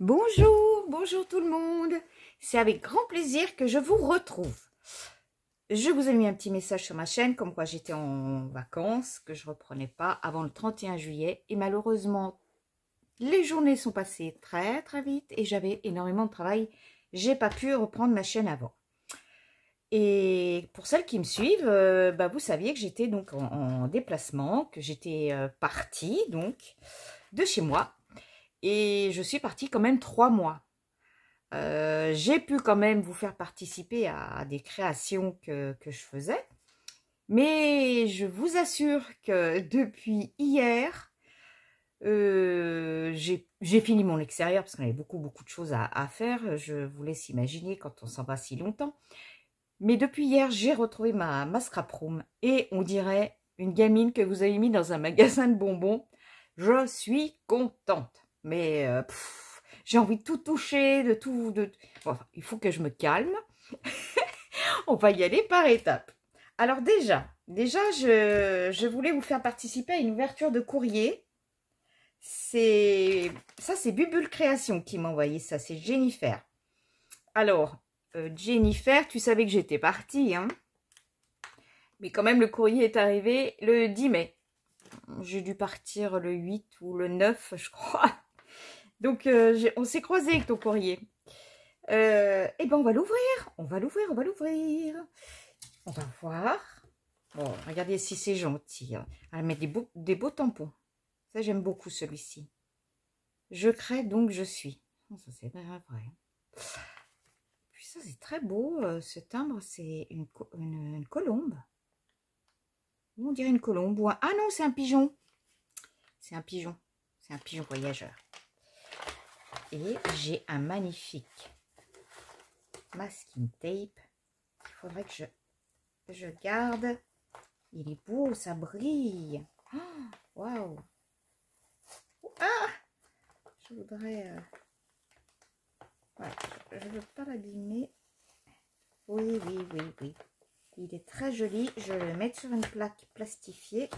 Bonjour, bonjour tout le monde. C'est avec grand plaisir que je vous retrouve. Je vous ai mis un petit message sur ma chaîne comme quoi j'étais en vacances, que je ne reprenais pas avant le 31 juillet. Et malheureusement, les journées sont passées très très vite et j'avais énormément de travail. J'ai pas pu reprendre ma chaîne avant. Et pour celles qui me suivent, vous saviez que j'étais donc en déplacement, que j'étais partie donc de chez moi. Et je suis partie quand même 3 mois. J'ai pu quand même vous faire participer à des créations que je faisais. Mais je vous assure que depuis hier, j'ai fini mon extérieur parce qu'on avait beaucoup de choses à faire. Je vous laisse imaginer quand on s'en va si longtemps. Mais depuis hier, j'ai retrouvé ma scrap room. Et on dirait une gamine que vous avez mis dans un magasin de bonbons. Je suis contente. Mais j'ai envie de tout toucher, de tout... Bon, enfin, il faut que je me calme. On va y aller par étapes. Alors déjà, je voulais vous faire participer à une ouverture de courrier. Ça, c'est Bubule Création qui m'a envoyé ça. C'est Jennifer. Alors, Jennifer, tu savais que j'étais partie, hein? Mais quand même, le courrier est arrivé le 10 mai. J'ai dû partir le 8 ou le 9, je crois. Donc, on s'est croisés avec ton courrier. Eh ben, on va l'ouvrir. On va l'ouvrir. On va voir. Bon, regardez si c'est gentil. Elle met des beaux tampons. Ça, j'aime beaucoup celui-ci. Je crée donc je suis. Oh, ça, c'est vrai. Puis ça, c'est très beau. Ce timbre, c'est une colombe. On dirait une colombe. Ou ah non, c'est un pigeon. C'est un pigeon. C'est un pigeon voyageur. Et j'ai un magnifique masking tape. Il faudrait que je garde. Il est beau, ça brille. Waouh! Ah! Je voudrais... Ouais, je ne veux pas l'abîmer. Oui. Il est très joli. Je vais le mettre sur une plaque plastifiée.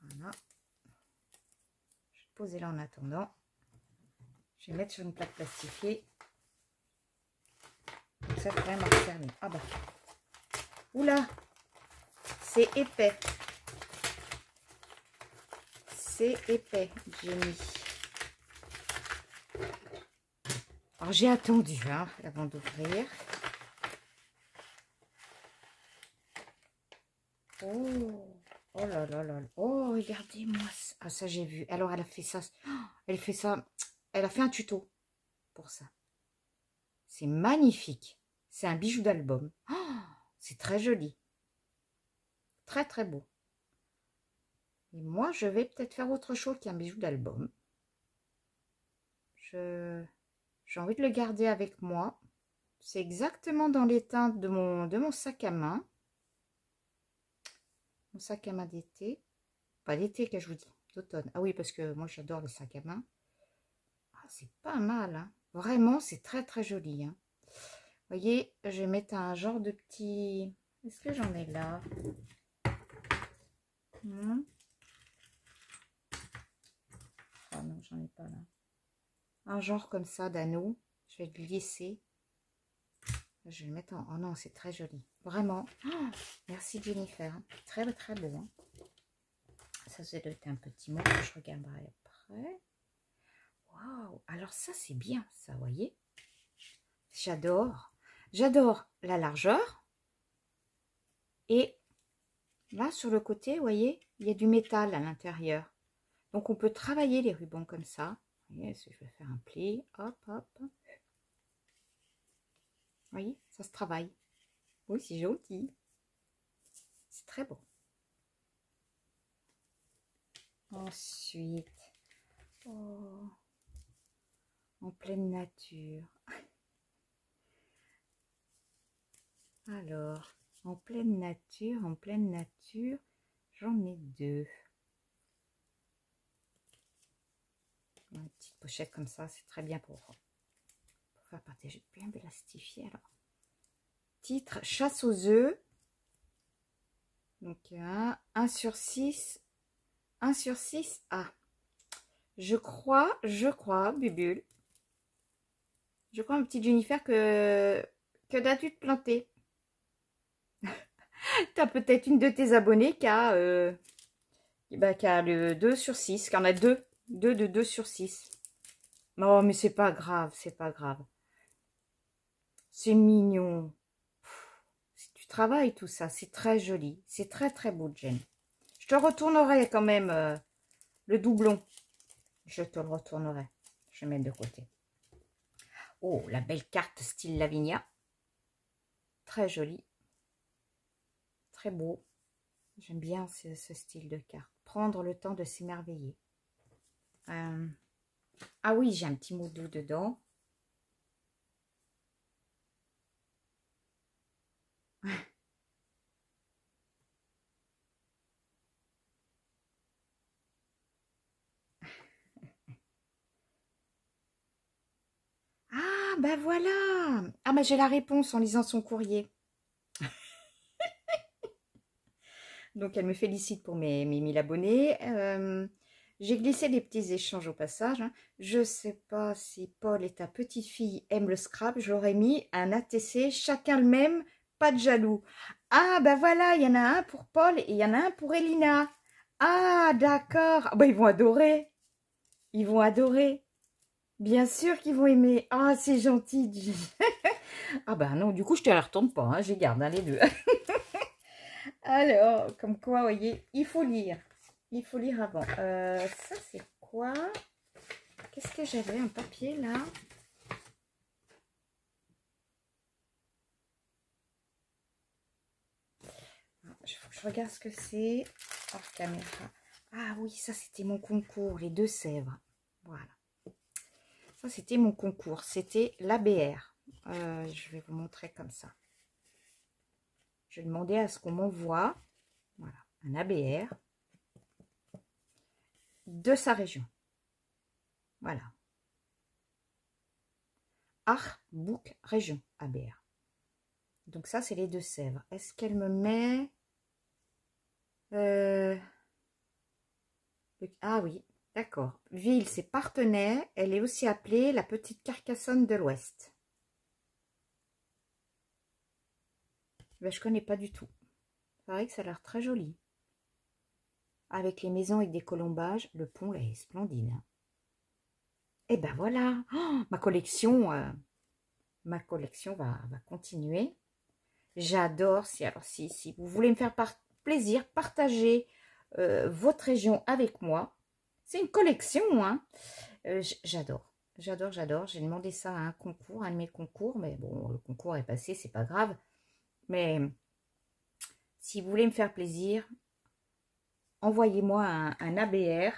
Voilà. Je vais le poser là en attendant. Je vais le mettre sur une plaque plastifiée. Donc ça fait vraiment servir. Ah bah. Oula! C'est épais. C'est épais, Jenny. Alors j'ai attendu hein, avant d'ouvrir. Oh là là. Oh, regardez-moi ça. Ah, ça j'ai vu. Alors elle a fait ça. Elle fait ça. Elle a fait un tuto pour ça. C'est magnifique. C'est un bijou d'album. Oh, c'est très joli. Très très beau. Et moi, je vais peut-être faire autre chose qu'un bijou d'album. J'ai envie de le garder avec moi. C'est exactement dans les teintes de mon sac à main. Mon sac à main d'été. Pas d'été que je vous dis, d'automne. Ah oui, parce que moi, j'adore les sacs à main. Ah, c'est pas mal, hein. Vraiment, c'est très très joli, hein. Vous voyez, je vais mettre un genre de petit... Est-ce que j'en ai là? Ah non, j'en ai pas là. Un genre comme ça d'anneau. Je vais le glisser. Je vais le mettre en... Oh non, c'est très joli. Vraiment. Oh, merci Jennifer. Très très beau. Hein. Ça doit être un petit mot que je regarderai après. Waouh. Alors ça, c'est bien, ça, vous voyez. J'adore. J'adore la largeur. Et là, sur le côté, vous voyez, il y a du métal à l'intérieur. Donc, on peut travailler les rubans comme ça. Vous voyez, si je vais faire un pli, hop. Vous voyez, ça se travaille. Oui, c'est joli. C'est très beau. Ensuite, oh, en pleine nature. Alors, en pleine nature, j'en ai deux. Une petite pochette comme ça, c'est très bien pour faire partager. Bien plastifié alors. Titre, chasse aux œufs. Donc, 1 sur 6. 1 sur 6. Ah, je crois, Bubule, Je crois, un petit Jennifer, que d'as-tu te planter? T'as peut-être une de tes abonnées qui a le 2 sur 6, qui en a 2. 2 de 2 sur 6. Non, mais c'est pas grave, c'est pas grave. C'est mignon. Si tu travailles tout ça, c'est très joli. C'est très très beau, Jen. Je te retournerai quand même le doublon. Je te le retournerai. Je vais mettre de côté. Oh, la belle carte style Lavinia. Très jolie. Très beau. J'aime bien ce style de carte. Prendre le temps de s'émerveiller. Ah oui, j'ai un petit mot doux dedans. Ah, ben voilà. Ah, ben j'ai la réponse en lisant son courrier. Donc, elle me félicite pour mes 1000 abonnés. J'ai glissé des petits échanges au passage. Hein. Je ne sais pas si Paul et ta petite fille aiment le Scrabble. J'aurais mis un ATC, chacun le même, pas de jaloux. Ah, ben voilà, il y en a un pour Paul et il y en a un pour Elina. Ah, d'accord. Ah, ben, ils vont adorer. Ils vont adorer. Bien sûr qu'ils vont aimer. Ah, c'est gentil. Ah, ben non, du coup, je te la retourne pas. Hein. Je les garde, hein, les deux. Alors, comme quoi, vous voyez, il faut lire. Il faut lire avant. Ça, c'est quoi? Qu'est-ce que j'avais? Un papier, là? Faut que je regarde ce que c'est. Hors caméra. Ah oui, ça, c'était mon concours, les Deux-Sèvres. Voilà. Ça, c'était mon concours. C'était l'ABR. Je vais vous montrer comme ça. Je vais demander à ce qu'on m'envoie, voilà, un ABR de sa région. Voilà. Artbook région ABR. Donc ça, c'est les Deux-Sèvres. Est-ce qu'elle me met... Ah oui, d'accord. Ville, c'est Partenay. Elle est aussi appelée la petite Carcassonne de l'Ouest. Ben, je connais pas du tout. C'est vrai que ça a l'air très joli. Avec les maisons avec des colombages, le pont là, est splendide. Hein. Et ben voilà, oh, ma collection va continuer. J'adore. Si vous voulez me faire plaisir, partagez votre région avec moi. C'est une collection, hein. J'adore. J'adore. J'ai demandé ça à un concours, un de mes concours, mais bon, le concours est passé, c'est pas grave. Mais si vous voulez me faire plaisir, envoyez-moi un ABR.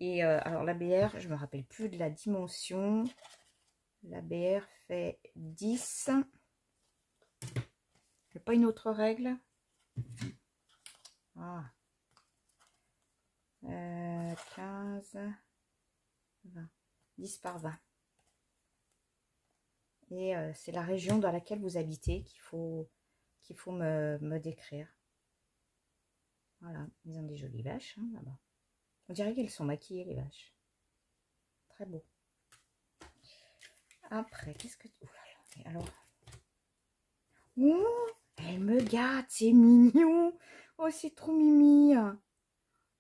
Et alors l'ABR, je me rappelle plus de la dimension. L'ABR fait 10. Il n'y a pas une autre règle? Ah. 15, 20. 10 par 20. Et c'est la région dans laquelle vous habitez qu'il faut me décrire. Voilà, ils ont des jolies vaches hein, là-bas. On dirait qu'elles sont maquillées, les vaches. Très beau. Après, qu'est-ce que... Ouh là là, alors... Oh, elle me gâte, c'est mignon. Oh, c'est trop mimi.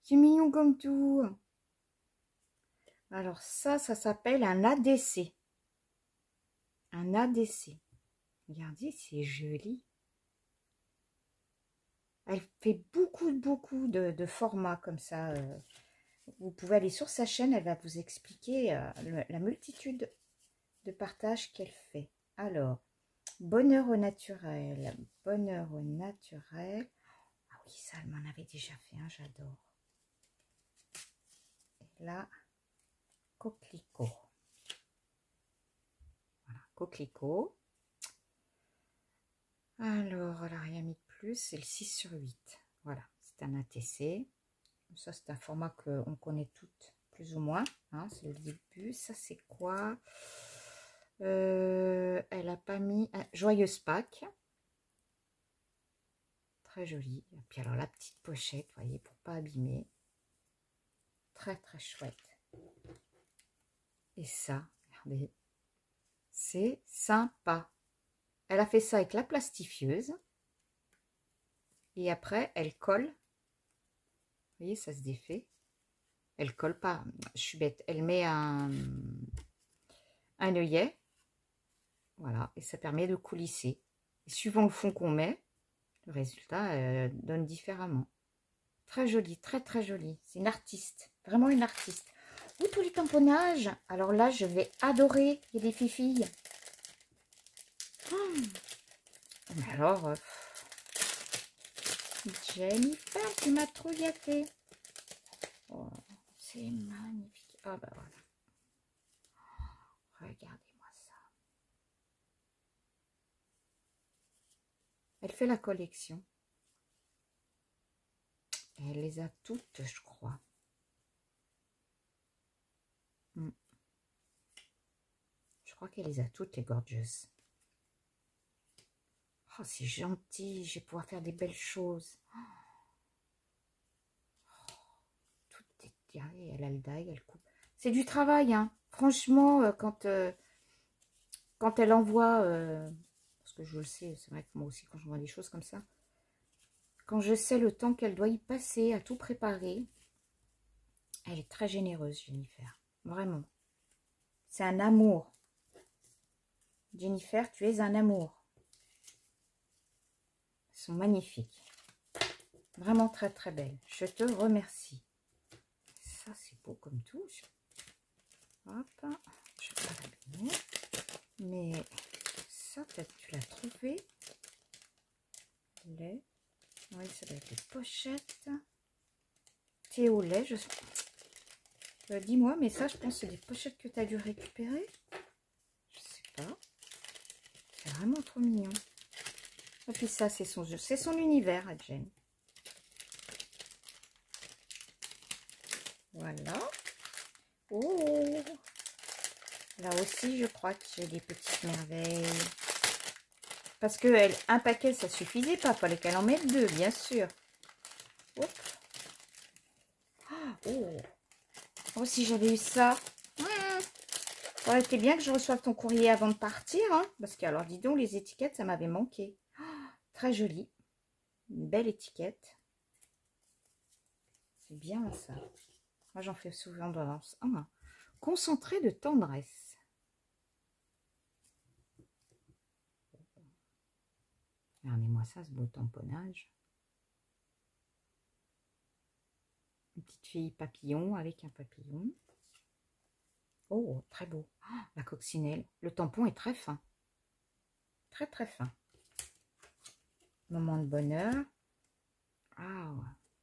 C'est mignon comme tout. Alors ça s'appelle un ADC. Un ADC. Regardez, c'est joli. Elle fait beaucoup de formats comme ça. Vous pouvez aller sur sa chaîne, elle va vous expliquer la multitude de partages qu'elle fait. Alors, bonheur au naturel. Bonheur au naturel. Ah oui, ça, elle m'en avait déjà fait un, j'adore. Et là, coquelicot. Voilà, coquelicot. Alors, elle n'a rien mis de plus, c'est le 6 sur 8. Voilà, c'est un ATC. Ça, c'est un format qu'on connaît toutes, plus ou moins. Hein, c'est le début. Ça, c'est quoi? Elle n'a pas mis... Joyeuse Pâques. Très jolie. Et puis alors, la petite pochette, vous voyez, pour pas abîmer. Très, très chouette. Et ça, regardez. C'est sympa. Elle a fait ça avec la plastifieuse. Et après, elle colle. Vous voyez, ça se défait. Elle colle pas. Je suis bête. Elle met un œillet. Voilà. Et ça permet de coulisser. Et suivant le fond qu'on met, le résultat donne différemment. Très joli, très très joli. C'est une artiste. Vraiment une artiste. Ou tous les tamponnages. Alors là, je vais adorer. Il y a des filles. Mais alors, Jennifer, tu m'as trop gâté. Oh, c'est magnifique. Ah bah voilà. Regardez-moi ça. Elle fait la collection. Elle les a toutes, je crois. Je crois qu'elle les a toutes, les gorgeous. Oh, c'est gentil. Je vais pouvoir faire des belles choses. Tout est carré. Elle a le die, elle coupe. C'est du travail, hein. Franchement, quand elle envoie... parce que je le sais, c'est vrai que moi aussi, quand je vois des choses comme ça, quand je sais le temps qu'elle doit y passer à tout préparer, elle est très généreuse, Jennifer. Vraiment. C'est un amour. Jennifer, tu es un amour. Elles sont magnifiques. Vraiment très très belles. Je te remercie. Ça, c'est beau comme tout. Hop. Je vais pas l'abîmer. Mais ça, tu l'as trouvé. Lait. Oui, ça doit être des pochettes. Thé au lait. Dis-moi, mais ça, je pense que c'est des pochettes que tu as dû récupérer. Je sais pas. C'est vraiment trop mignon. Et puis ça, c'est son univers à Jen. Voilà. Oh, là aussi, je crois que j'ai des petites merveilles. Parce que un paquet, ça suffisait pas. Il fallait qu'elle en mette deux, bien sûr. Hop. Oh. Oh, si j'avais eu ça. Ça aurait été bien que je reçoive ton courrier avant de partir. Hein, parce que, alors, dis donc, les étiquettes, ça m'avait manqué. Très joli. Une belle étiquette. C'est bien ça. Moi, j'en fais souvent dans concentré de tendresse. Regardez-moi ça, ce beau tamponnage. Une petite fille papillon avec un papillon. Oh, très beau. Oh, la coccinelle. Le tampon est très fin. Très, très fin. Moment de bonheur. Ah,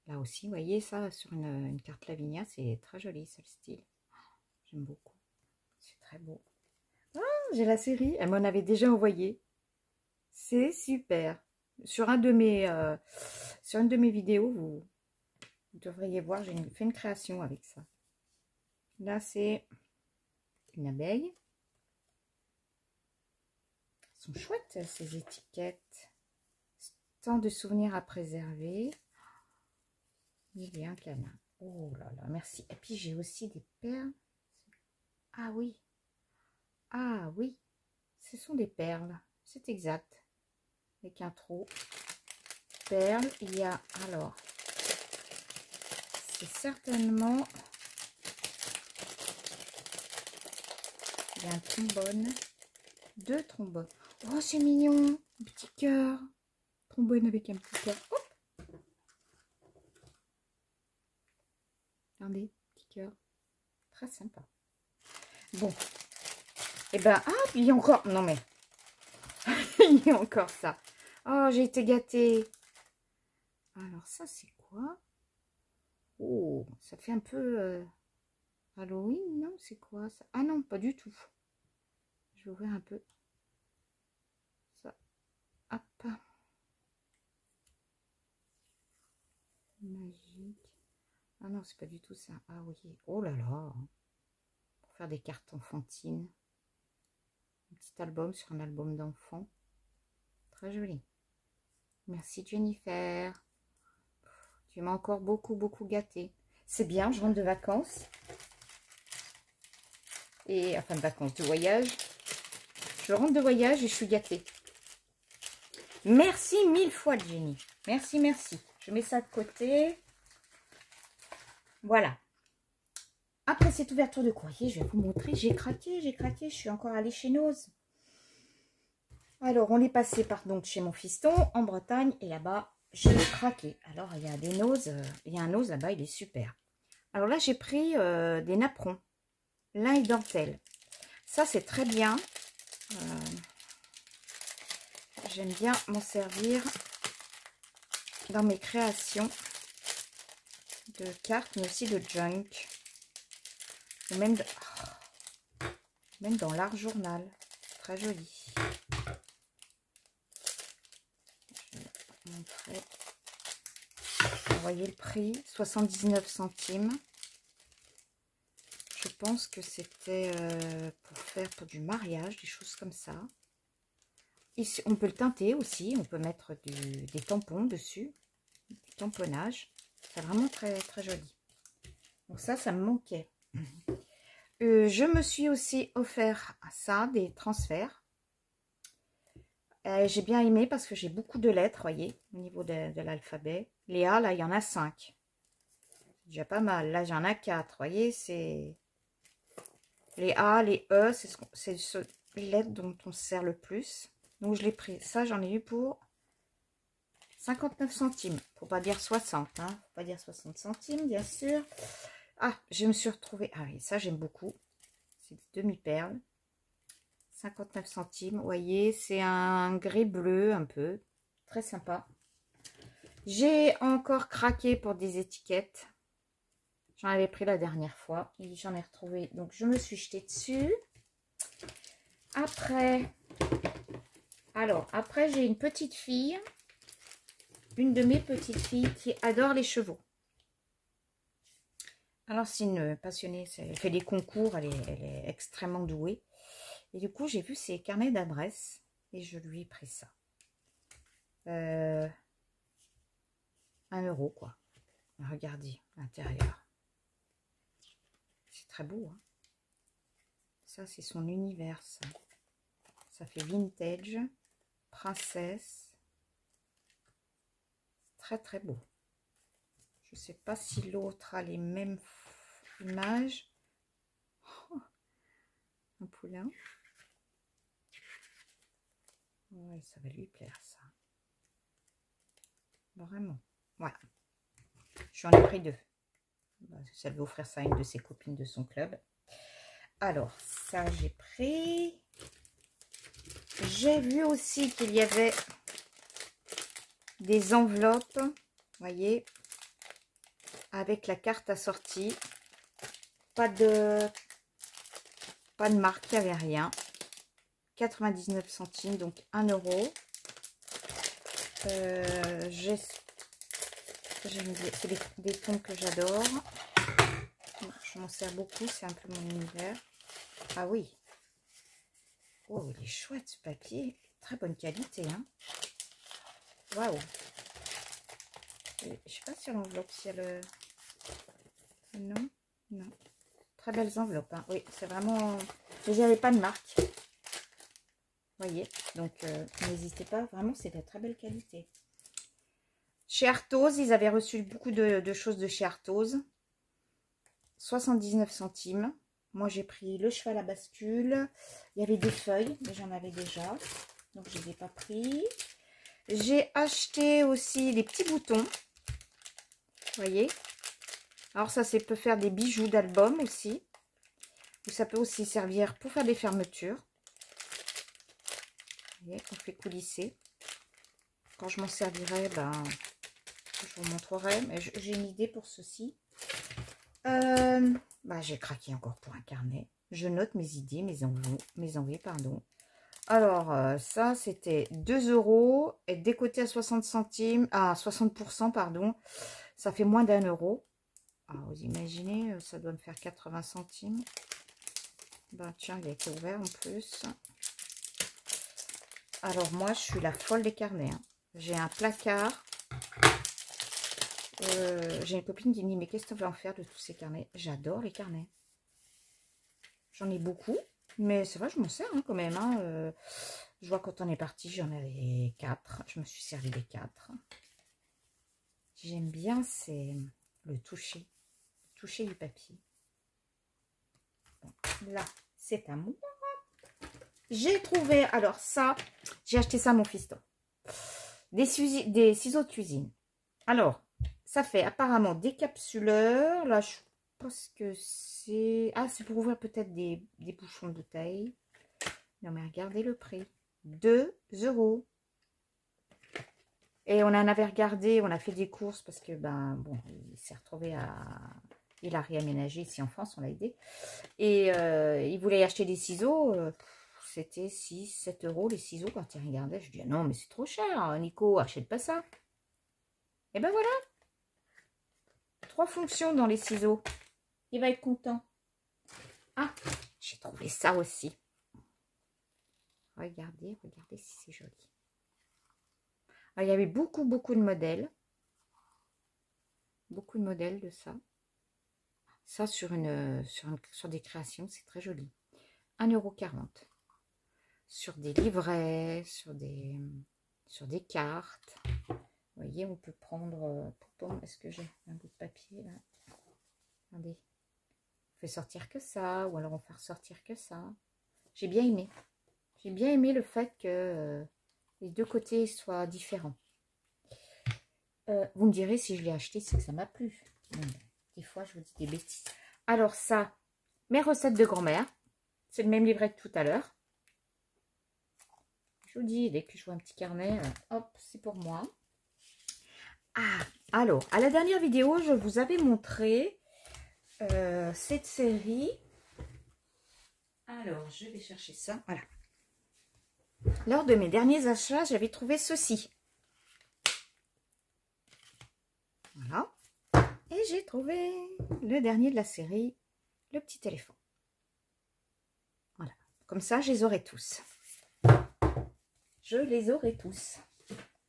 là aussi, vous voyez ça sur une carte Lavinia, c'est très joli, ce style. J'aime beaucoup. C'est très beau. Ah, j'ai la série. Elle m'en avait déjà envoyé. C'est super. Sur une de mes vidéos, vous devriez voir, j'ai fait une création avec ça. Là, c'est une abeille. Elles sont chouettes, ces étiquettes. Tant de souvenirs à préserver. Il y a un canin. Oh là là, merci. Et puis, j'ai aussi des perles. Ah oui. Ah oui. Ce sont des perles. C'est exact. Avec un trou. Perles. Il y a, alors, c'est certainement... Il y a un trombone. 2 trombones. Oh, c'est mignon. Un petit cœur. Trombone avec un petit cœur. Hop. Regardez, petit cœur. Très sympa. Bon. Et ben, ah, il y a encore... Non, mais... il y a encore ça. Oh, j'ai été gâtée. Alors, ça, c'est quoi? Oh, ça fait un peu... Halloween, non? C'est quoi ça? Ah non, pas du tout. Je vais ouvrir un peu. Ça. Hop. Magique. Ah non, c'est pas du tout ça. Ah oui. Oh là là. Pour faire des cartes enfantines. Un petit album sur un album d'enfant. Très joli. Merci Jennifer. Tu m'as encore beaucoup, beaucoup gâté. C'est bien, je rentre de vacances. Et enfin de vacances, de voyage. Je rentre de voyage et je suis gâtée. Merci 1000 fois, Jenny. Merci, merci. Je mets ça de côté. Voilà. Après cette ouverture de courrier, je vais vous montrer. J'ai craqué. Je suis encore allée chez Noz. Alors, on est passé par donc chez mon fiston en Bretagne. Et là-bas, j'ai craqué. Alors, il y a des Noz. Il y a un Noz là-bas, il est super. Alors là, j'ai pris des napperons. Lin et dentelle. Ça, c'est très bien. J'aime bien m'en servir dans mes créations de cartes, mais aussi de junk. Ou même, même dans l'art journal. Très joli. Je vais vous montrer. Vous voyez le prix, 79 centimes. Je pense que c'était pour faire pour du mariage, des choses comme ça. Ici, on peut le teinter aussi, on peut mettre des tampons dessus, du tamponnage. C'est vraiment très, très joli. Donc ça me manquait. Je me suis aussi offert à ça, des transferts. J'ai bien aimé parce que j'ai beaucoup de lettres, voyez, au niveau de l'alphabet. Les A, là, il y en a 5. C'est déjà pas mal. Là, j'en ai 4, voyez, c'est... Les A, les E, c'est les lettres dont on se sert le plus. Donc, je l'ai pris. Ça, j'en ai eu pour 59 centimes. Faut pas dire 60, hein. Faut pas dire 60 centimes, bien sûr. Ah, je me suis retrouvée... Ah oui, ça, j'aime beaucoup. C'est des demi-perles. 59 centimes. Vous voyez, c'est un gris bleu, un peu. Très sympa. J'ai encore craqué pour des étiquettes. J'en avais pris la dernière fois. Et j'en ai retrouvé. Donc, je me suis jetée dessus. Après... Alors, après, j'ai une petite fille. Une de mes petites filles qui adore les chevaux. Alors, c'est une passionnée. Elle fait des concours. Elle est extrêmement douée. Et du coup, j'ai vu ses carnets d'adresses. Et je lui ai pris ça. 1 euro, quoi. Regardez l'intérieur. C'est très beau, hein. Ça, c'est son univers, ça. Ça fait vintage, princesse. Très, très beau. Je ne sais pas si l'autre a les mêmes images. Oh, un poulain. Ouais, ça va lui plaire, ça. Vraiment. Voilà. J'en ai pris 2. Ça veut offrir ça à une de ses copines de son club. Alors, ça, j'ai pris. J'ai vu aussi qu'il y avait des enveloppes, voyez, avec la carte assortie. Pas de marque, il n'y avait rien. 99 centimes, donc 1 euro. C'est des tons que j'adore. Je m'en sers beaucoup, c'est un peu mon univers. Ah oui. Oh, il est chouette ce papier. Très bonne qualité, hein. Waouh. Je sais pas si l'enveloppe, si elle... Non, non. Très belles enveloppes, hein. Oui, c'est vraiment... Je n'avais pas de marque. Vous voyez, donc n'hésitez pas. Vraiment, c'est de très belle qualité. Chez Arthos, ils avaient reçu beaucoup de choses de chez Arthos. 79 centimes. Moi, j'ai pris le cheval à bascule. Il y avait des feuilles, mais j'en avais déjà. Donc, je ne les ai pas pris. J'ai acheté aussi des petits boutons. Vous voyez. Alors, ça, peut faire des bijoux d'album aussi. Ou ça peut aussi servir pour faire des fermetures. Vous voyez, qu'on fait coulisser. Quand je m'en servirai, ben, je vous montrerai. Mais j'ai une idée pour ceci. Bah, j'ai craqué encore pour un carnet. Je note mes idées, mes envies, pardon. Alors, ça, c'était 2 euros. Et décoté à 60 centimes, à 60%, pardon. Ça fait moins d'1 euro. Alors, vous imaginez, ça doit me faire 80 centimes. Ben, tiens, il a été ouvert en plus. Alors, moi, je suis la folle des carnets, hein. J'ai un placard. J'ai une copine qui me dit, mais qu'est-ce que tu vas en faire de tous ces carnets? J'adore les carnets. J'en ai beaucoup, Mais c'est vrai, je m'en sers hein, quand même. Hein. Je vois quand on est parti, j'en avais 4. Je me suis servi des 4. J'aime bien, c'est le toucher du papier. Bon, là, c'est à moi. J'ai trouvé, alors ça, j'ai acheté ça à mon fiston. Des ciseaux de cuisine. Alors, ça fait apparemment décapsuleur. Là, je pense que c'est... Ah, c'est pour ouvrir peut-être des bouchons de bouteille. Non, mais regardez le prix. 2 €. Et on en avait regardé, on a fait des courses parce que, ben, bon, il s'est retrouvé à... Il a réaménagé ici en France, on l'a aidé. Et il voulait acheter des ciseaux. C'était 6-7 € les ciseaux quand il regardait. Je dis, ah non, mais c'est trop cher, Nico, achète pas ça. Et ben voilà. 3 fonctions dans les ciseaux. Il va être content. Ah, j'ai trouvé ça aussi. Regardez si c'est joli. Alors, il y avait beaucoup de modèles. Beaucoup de modèles de ça. Ça sur des créations, c'est très joli. 1,40 €. Sur des livrets, sur des cartes. Vous voyez, on peut prendre... Est-ce que j'ai un bout de papier là? Regardez. On fait sortir que ça, ou alors on fait ressortir que ça. J'ai bien aimé. J'ai bien aimé le fait que les deux côtés soient différents. Vous me direz si je l'ai acheté, c'est que ça m'a plu. Des fois, je vous dis des bêtises. Alors ça, mes recettes de grand-mère. C'est le même livret que tout à l'heure. Je vous dis, dès que je vois un petit carnet, hop, c'est pour moi. Ah, alors, à la dernière vidéo, je vous avais montré cette série. Alors, je vais chercher ça. Voilà. Lors de mes derniers achats, j'avais trouvé ceci. Voilà. Et j'ai trouvé le dernier de la série, le petit éléphant. Voilà. Comme ça, je les aurai tous. Je les aurai tous.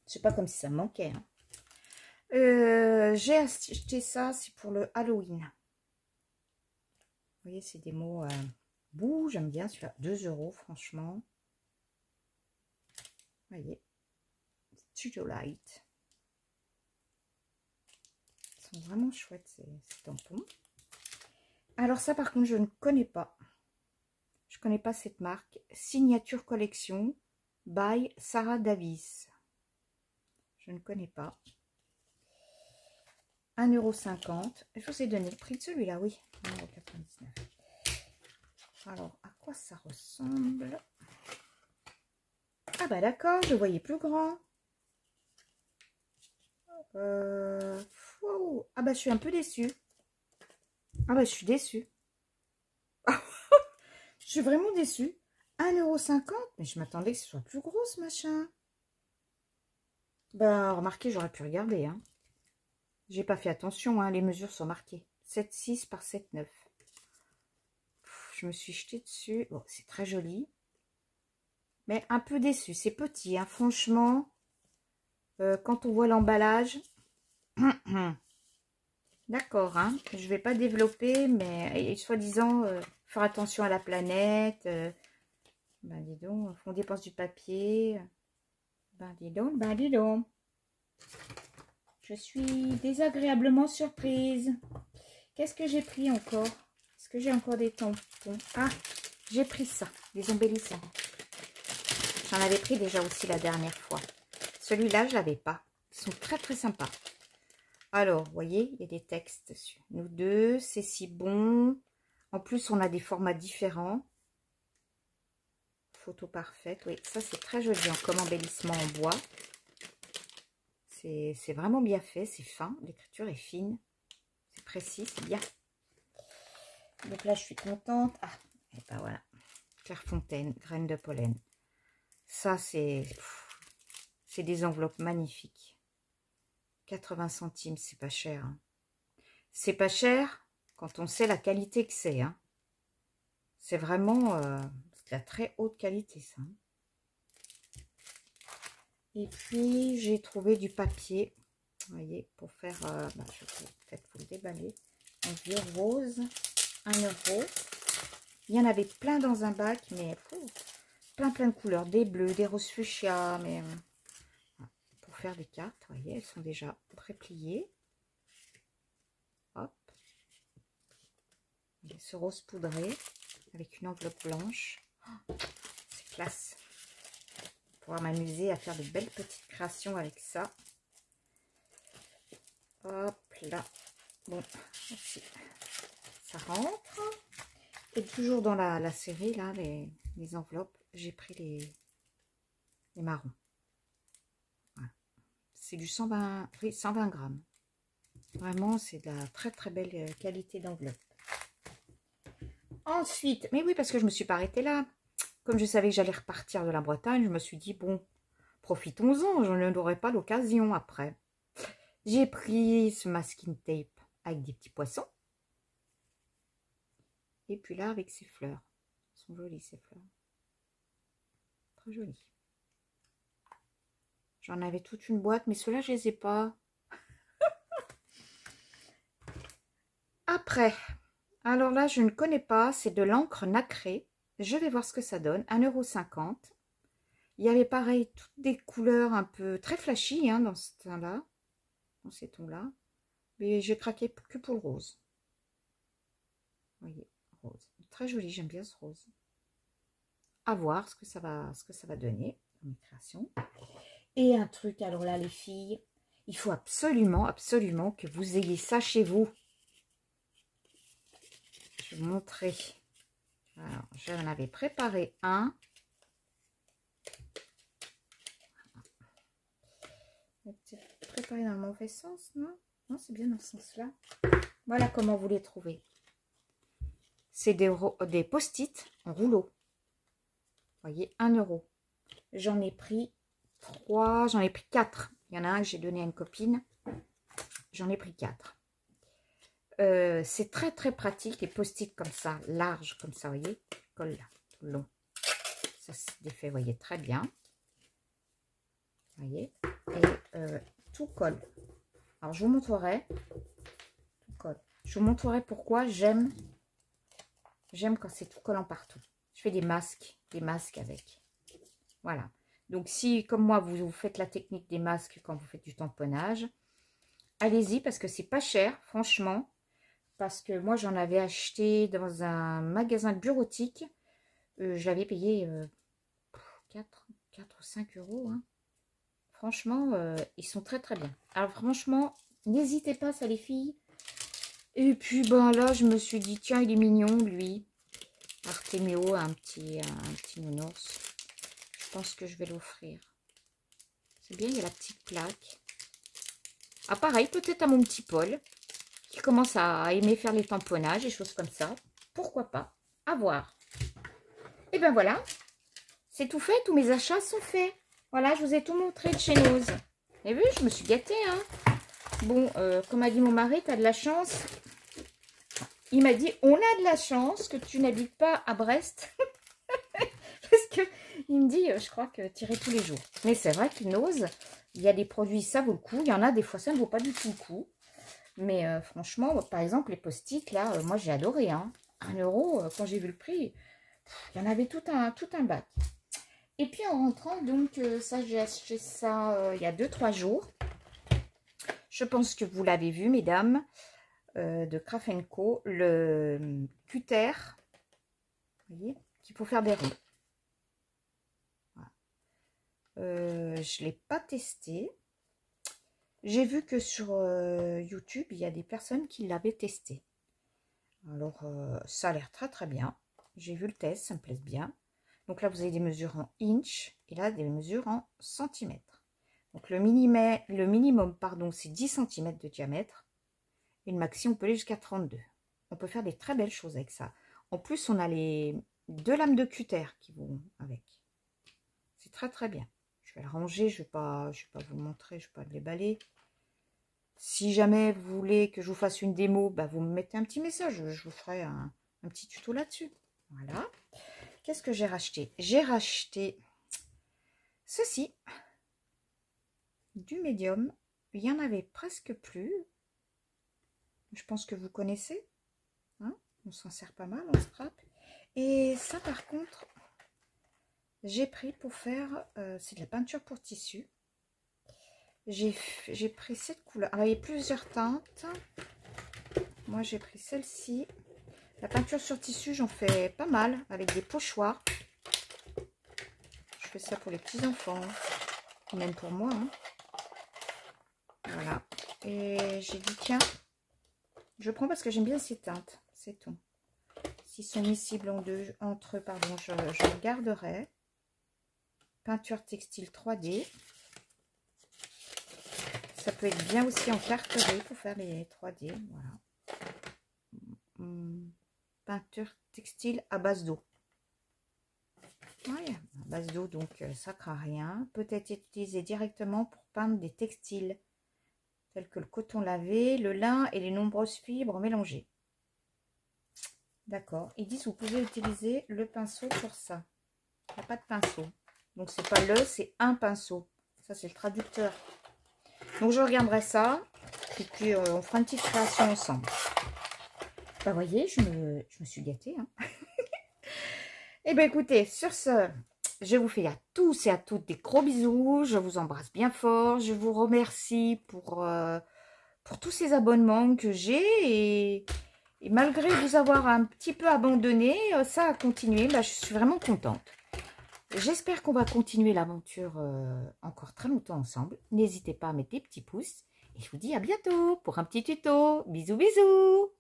C'est pas comme si ça me manquait. Hein. J'ai acheté ça, c'est pour le Halloween. Vous voyez, c'est des mots... Bouh, j'aime bien celui-là. 2 € franchement. Vous voyez. Studio Light. Ils sont vraiment chouettes ces tampons. Alors ça par contre je ne connais pas. Je ne connais pas cette marque. Signature Collection by Sarah Davis. Je ne connais pas. 1,50 €. Je vous ai donné le prix de celui-là, oui. 1,99 €. Alors, à quoi ça ressemble? Ah bah d'accord, je voyais plus grand. Wow. Ah bah je suis un peu déçue. Ah bah je suis déçue. Je suis vraiment déçue. 1,50 €. Mais je m'attendais que ce soit plus gros ce machin. Bah remarquez, j'aurais pu regarder. Hein. J'ai pas fait attention, hein, les mesures sont marquées. 7,6 par 7,9. Je me suis jetée dessus. Bon, c'est très joli. Mais un peu déçu. C'est petit, hein, franchement. Quand on voit l'emballage. D'accord, hein. Je vais pas développer, mais soi-disant, faire attention à la planète. Ben dis donc, on dépense du papier. Ben dis donc, ben dis donc. Je suis désagréablement surprise. Qu'est-ce que j'ai pris encore? Est-ce que j'ai encore des tampons? Ah, j'ai pris ça, des embellissants. J'en avais pris déjà aussi la dernière fois. Celui-là, je l'avais pas. Ils sont très très sympas. Alors, vous voyez, il y a des textes dessus. Nous deux, c'est si bon. En plus, on a des formats différents. Photo parfaite. Oui, ça c'est très joli comme embellissement en bois. C'est vraiment bien fait, c'est fin. L'écriture est fine. C'est précis, c'est bien. Donc là, je suis contente. Ah, et ben voilà. Clairefontaine, graines de pollen. Ça, c'est des enveloppes magnifiques. 80 centimes, c'est pas cher. Hein. C'est pas cher quand on sait la qualité que c'est. Hein. C'est vraiment de la très haute qualité, ça. Hein. Et puis, j'ai trouvé du papier. Vous voyez, pour faire... je vais peut-être vous le déballer. En vieux rose, 1 €. Il y en avait plein dans un bac, mais plein de couleurs. Des bleus, des roses fuchsia, mais pour faire des cartes, vous voyez, elles sont déjà prépliées. Hop. Il y a ce rose poudré avec une enveloppe blanche. Oh, c'est classe. Pour pouvoir m'amuser à faire de belles petites créations avec ça. Hop là. Bon, aussi. Ça rentre. Et toujours dans la série, là, les enveloppes, j'ai pris les marrons. Voilà. C'est du 120, oui, 120 grammes. Vraiment, c'est de la très belle qualité d'enveloppe. Ensuite, mais oui, parce que je ne me suis pas arrêtée là. Comme je savais que j'allais repartir de la Bretagne, je me suis dit, bon, profitons-en, je n'aurai pas l'occasion après. J'ai pris ce masking tape avec des petits poissons. Et puis là, avec ces fleurs. Elles sont jolies, ces fleurs. Très jolies. J'en avais toute une boîte, mais ceux-là, je ne les ai pas. Après, alors là, je ne connais pas. C'est de l'encre nacrée. Je vais voir ce que ça donne. 1,50 €. Il y avait pareil, toutes des couleurs un peu très flashy hein, dans ce teint-là. Dans ces tons-là. Mais j'ai craqué que pour le rose. Vous voyez, rose. Très joli, j'aime bien ce rose. À voir ce que ça va donner dans mes créations. Et un truc, alors là, les filles, il faut absolument que vous ayez ça chez vous. Je vais vous montrer. Alors, j'en avais préparé un. Peut-être préparé dans le mauvais sens, non? Non, c'est bien dans ce sens-là. Voilà comment vous les trouvez. C'est des post-it en rouleau. Vous voyez, 1 €. J'en ai pris 3, j'en ai pris 4. Il y en a un que j'ai donné à une copine. J'en ai pris 4. C'est très pratique, les post-it comme ça, larges comme ça, vous voyez. Colle là, tout le long. Ça se défait, vous voyez, très bien. Vous voyez. Et tout colle. Alors, je vous montrerai. Tout colle. Je vous montrerai pourquoi j'aime quand c'est tout collant partout. Je fais des masques avec. Voilà. Donc, si, comme moi, vous faites la technique des masques quand vous faites du tamponnage, allez-y parce que c'est pas cher, franchement. Parce que moi, j'en avais acheté dans un magasin de bureautique. J'avais payé 4 ou 5 €. Hein. Franchement, ils sont très bien. Alors, franchement, n'hésitez pas, ça les filles. Et puis, ben là, je me suis dit, tiens, il est mignon, lui. Artemio, un petit nounours. Je pense que je vais l'offrir. C'est bien, il y a la petite plaque. Ah, pareil, peut-être à mon petit Paul, qui commence à aimer faire les tamponnages et choses comme ça. Pourquoi pas? À voir. Et ben voilà, c'est tout fait, tous mes achats sont faits. Voilà, je vous ai tout montré de chez Nose. Vous avez vu, je me suis gâtée, hein. Bon, comme a dit mon mari, tu as de la chance. Il m'a dit, on a de la chance que tu n'habites pas à Brest. Parce que il me dit, je crois que tu irais tous les jours. Mais c'est vrai que Nose, il y a des produits, ça vaut le coup. Il y en a des fois, ça ne vaut pas du tout le coup. Mais franchement, par exemple, les post-it, là, moi j'ai adoré. Hein. 1 €, quand j'ai vu le prix, il y en avait tout un bac. Et puis en rentrant, donc, ça j'ai acheté ça il y a 2-3 jours. Je pense que vous l'avez vu, mesdames, de Craft & Co. Le cutter, vous voyez, qu'il faut faire des ronds. Voilà. Je ne l'ai pas testé. J'ai vu que sur YouTube, il y a des personnes qui l'avaient testé. Alors, ça a l'air très bien. J'ai vu le test, ça me plaît bien. Donc là, vous avez des mesures en inch et là, des mesures en centimètres. Donc le minimum, pardon, c'est 10 cm de diamètre. Et le maxi, on peut aller jusqu'à 32. On peut faire des très belles choses avec ça. En plus, on a les 2 lames de cutter qui vont avec. C'est très bien. Je vais le ranger, je vais pas vous le montrer, je ne vais pas le déballer. Si jamais vous voulez que je vous fasse une démo, bah vous me mettez un petit message, je vous ferai un petit tuto là-dessus. Voilà. Qu'est-ce que j'ai racheté? J'ai racheté ceci, du médium. Il n'y en avait presque plus. Je pense que vous connaissez. Hein, on s'en sert pas mal en scrap. Et ça, par contre, j'ai pris pour faire, c'est de la peinture pour tissu. J'ai pris cette couleur. Alors, il y a plusieurs teintes. Moi, j'ai pris celle-ci. La peinture sur tissu, j'en fais pas mal avec des pochoirs. Je fais ça pour les petits-enfants, même pour moi. Hein. Voilà. Et j'ai dit, tiens, je prends parce que j'aime bien ces teintes, ces tons. S'ils sont miscibles entre eux, pardon, je le garderai. Peinture textile 3D. Ça peut être bien aussi en cartonné pour faire les 3D. Voilà. Peinture textile à base d'eau. Ouais, à base d'eau, donc ça craint rien. Peut être utilisé directement pour peindre des textiles tels que le coton lavé, le lin et les nombreuses fibres mélangées. D'accord. Ils disent que vous pouvez utiliser le pinceau pour ça. Il n'y a pas de pinceau. Donc c'est pas le, c'est un pinceau. Ça c'est le traducteur. Donc je regarderai ça. Et puis on fera une petite création ensemble. Bah voyez, je me suis gâtée. Hein. Et bien écoutez, sur ce, je vous fais à tous et à toutes des gros bisous. Je vous embrasse bien fort. Je vous remercie pour tous ces abonnements que j'ai. Et malgré vous avoir un petit peu abandonné, ça a continué. Bah, je suis vraiment contente. J'espère qu'on va continuer l'aventure encore très longtemps ensemble. N'hésitez pas à mettre des petits pouces. Et je vous dis à bientôt pour un petit tuto. Bisous, bisous.